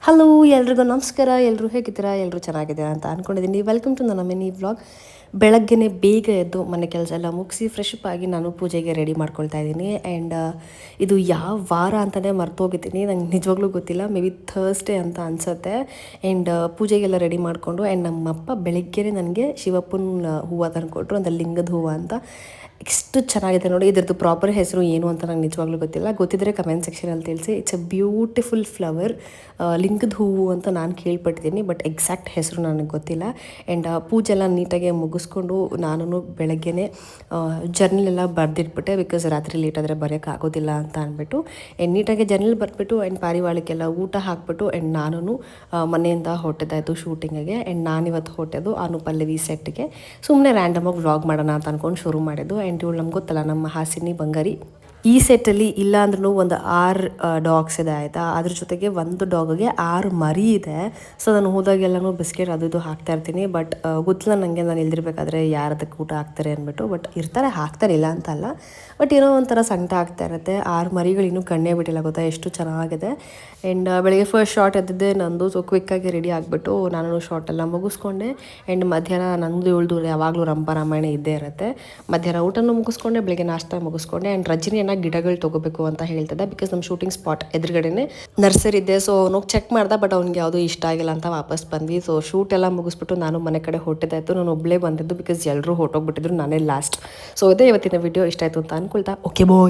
Hello ಎಲ್ರಿಗೂ ನಮಸ್ಕಾರ. ಎಲ್ಲರೂ ಹೇಗಿದ್ದೀರಾ? ಎಲ್ಲರೂ ಚೆನ್ನಾಗಿದ್ದೀರಾ ಅಂತ ಅಂದ್ಕೊಂಡಿದ್ದೀನಿ. ವೆಲ್ಕಮ್ ಟು ನನ್ನ ಮಿನಿ ವ್ಲಾಗ್. ಬೆಳಗ್ಗೆನೇ ಬೇಗ ಎದ್ದು ಮನೆ ಕೆಲಸ ಎಲ್ಲ ಮುಗಿಸಿ ಫ್ರೆಶ್ ಅಪ್ ಆಗಿ ನಾನು ಪೂಜೆಗೆ ರೆಡಿ ಮಾಡ್ಕೊಳ್ತಾ ಇದ್ದೀನಿ. ಆ್ಯಂಡ್ ಇದು ಯಾವ ವಾರ ಅಂತಲೇ ಮರ್ತೋಗಿದ್ದೀನಿ, ನಂಗೆ ನಿಜವಾಗ್ಲೂ ಗೊತ್ತಿಲ್ಲ. ಮೇ ಬಿ ಥರ್ಸ್ಡೇ ಅಂತ ಅನಿಸುತ್ತೆ. ಆ್ಯಂಡ್ ಪೂಜೆಗೆಲ್ಲ ರೆಡಿ ಮಾಡಿಕೊಂಡು ಆ್ಯಂಡ್ ನಮ್ಮಪ್ಪ ಬೆಳಗ್ಗೆನೇ ನನಗೆ ಶಿವಪ್ಪನ ಹೂವು ತಂದುಕೊಟ್ರು, ಅಂದರೆ ಲಿಂಗದ ಹೂವು ಅಂತ. ಎಷ್ಟು ಚೆನ್ನಾಗಿದೆ ನೋಡಿ. ಇದ್ರದ್ದು ಪ್ರಾಪರ್ ಹೆಸರು ಏನು ಅಂತ ನಂಗೆ ನಿಜವಾಗ್ಲೂ ಗೊತ್ತಿಲ್ಲ. ಗೊತ್ತಿದ್ದರೆ ಕಮೆಂಟ್ ಸೆಕ್ಷನಲ್ಲಿ ತಿಳಿಸಿ. It's A beautiful flower. ಲಿಂಗದ ಹೂವು ಅಂತ ನಾನು ಕೇಳ್ಪಟ್ಟಿದ್ದೀನಿ, ಬಟ್ ಎಕ್ಸಾಕ್ಟ್ ಹೆಸರು ನನಗೆ ಗೊತ್ತಿಲ್ಲ. ಆ್ಯಂಡ್ ಪೂಜೆ ಎಲ್ಲ ನೀಟಾಗಿ ಮುಗಿಸ್ಕೊಂಡು ನಾನು ಬೆಳಗ್ಗೆನೇ ಜರ್ನಲೆಲ್ಲ ಬರೆದಿಟ್ಬಿಟ್ಟೆ, ಬಿಕಾಸ್ ರಾತ್ರಿ ಲೇಟಾದರೆ ಬರೆಯೋಕ್ಕಾಗೋದಿಲ್ಲ ಅಂತ ಅಂದ್ಬಿಟ್ಟು. ಆ್ಯಂಡ್ ನೀಟಾಗಿ ಜರ್ನಲ್ ಬರೆದ್ಬಿಟ್ಟು ಆ್ಯಂಡ್ ಪಾರಿವಾಳಕ್ಕೆಲ್ಲ ಊಟ ಹಾಕ್ಬಿಟ್ಟು ಆ್ಯಂಡ್ ನಾನು ಮನೆಯಿಂದ ಹೊಟ್ಟೆದಾಯಿತು ಶೂಟಿಂಗಿಗೆ. ಆ್ಯಂಡ್ ನಾನಿವತ್ತು ಹೊಟ್ಟೆದು ಅನುಪಲ್ಲವಿ ಸೆಟ್ಗೆ ಸುಮ್ಮನೆ ರ್ಯಾಂಡಮಾಗಿ ವ್ಲಾಗ್ ಮಾಡೋಣ ಅಂತ ಅಂದ್ಕೊಂಡು ಶುರು ಮಾಡಿದ್ದು. ಆ್ಯಂಡ್ ಇವಳು ನಮ್ಗೆ ಗೊತ್ತಲ್ಲ, ನಮ್ಮ ಹಾಸಿನಿ ಬಂಗಾರಿ. ಈ ಸೆಟ್ಟಲ್ಲಿ ಇಲ್ಲ ಅಂದ್ರೂ ಒಂದು 6 ಡಾಗ್ಸ್ ಇದೆ ಆಯಿತಾ. ಅದ್ರ ಜೊತೆಗೆ ಒಂದು ಡಾಗ್ಗೆ 6 ಮರಿ ಇದೆ. ಸೊ ನಾನು ಹೋದಾಗೆಲ್ಲನೂ ಬಿಸ್ಕೆಟ್ ಅದು ಇದು ಹಾಕ್ತಾ ಇರ್ತೀನಿ. ಬಟ್ ಗೊತ್ತಿಲ್ಲ ನನಗೆ, ನಾನು ಇಲ್ದಿರಬೇಕಾದ್ರೆ ಯಾರದಕ್ಕೆ ಊಟ ಹಾಕ್ತಾರೆ ಅಂದ್ಬಿಟ್ಟು. ಬಟ್ ಇರ್ತಾರೆ, ಹಾಕ್ತಾರೆ, ಇಲ್ಲ ಅಂತಲ್ಲ. ಬಟ್ ಏನೋ ಒಂಥರ ಸಂಕಟ ಆಗ್ತಾ ಇರುತ್ತೆ. 6 ಮರಿಗಳು ಇನ್ನೂ ಕಣ್ಣೇ ಬಿಟ್ಟಿಲ್ಲ ಗೊತ್ತಾ, ಎಷ್ಟು ಚೆನ್ನಾಗಿದೆ. ಆ್ಯಂಡ್ ಬೆಳಗ್ಗೆ ಫಸ್ಟ್ ಶಾರ್ಟ್ ಎದ್ದಿದ್ದೆ ನಂದು. ಸೊ ಕ್ವಿಕ್ಕಾಗಿ ರೆಡಿ ಆಗಿಬಿಟ್ಟು ನಾನು ಶಾರ್ಟ್ ಎಲ್ಲ ಮುಗಿಸ್ಕೊಂಡೆ. ಆ್ಯಂಡ್ ಮಧ್ಯಾಹ್ನ ನಂದು ಇವಳ್ದು ಯಾವಾಗಲೂ ರಂಪಾರಾಮಾಯಣ ಇದ್ದೇ ಇರುತ್ತೆ. ಮಧ್ಯಾಹ್ನ ಊಟನೂ ಮುಗಿಸ್ಕೊಂಡೆ, ಬೆಳಗ್ಗೆ ನಾಷ್ಟ ಮುಗಿಸ್ಕೊಂಡೆ. ಆ್ಯಂಡ್ ರಜನಿಯನ್ನು ಗಿಡಗಳು ತೊಗೋಬೇಕು ಅಂತ ಹೇಳ್ತಿದ್ದೆ, ಬಿಕಾಸ್ ನಮ್ಮ ಶೂಟಿಂಗ್ ಸ್ಪಾಟ್ ಎದುರುಗಡೆನೇ ನರ್ಸರಿ ಇದೆ. ಸೊ ಅವ್ನು ಚೆಕ್ ಮಾಡ್ದೆ, ಬಟ್ ಅವ್ನಿಗೆ ಯಾವುದೂ ಇಷ್ಟ ಆಗಿಲ್ಲ ಅಂತ ವಾಪಸ್ ಬಂದ್ವಿ. ಸೊ ಶೂಟ್ ಎಲ್ಲ ಮುಗಿಸ್ಬಿಟ್ಟು ನಾನು ಮನೆ ಕಡೆ ಹೊಟ್ಟಿದ್ದಾಯಿತು. ನಾನು ಒಬ್ಬಳೇ ಬಂದಿದ್ದು, ಬಿಕಾಸ್ ಎಲ್ಲರೂ ಹೊಟ್ಟೋಗ್ಬಿಟ್ಟಿದ್ರು, ನಾನೇ ಲಾಸ್ಟ್. ಸೊ ಇದೇ ಇವತ್ತಿನ ವಿಡಿಯೋ ಇಷ್ಟ ಆಯಿತು ಅಂತ ಅಂದ್ಕೊಳ್ತಾ ಓಕೆ ಬಾಯ್.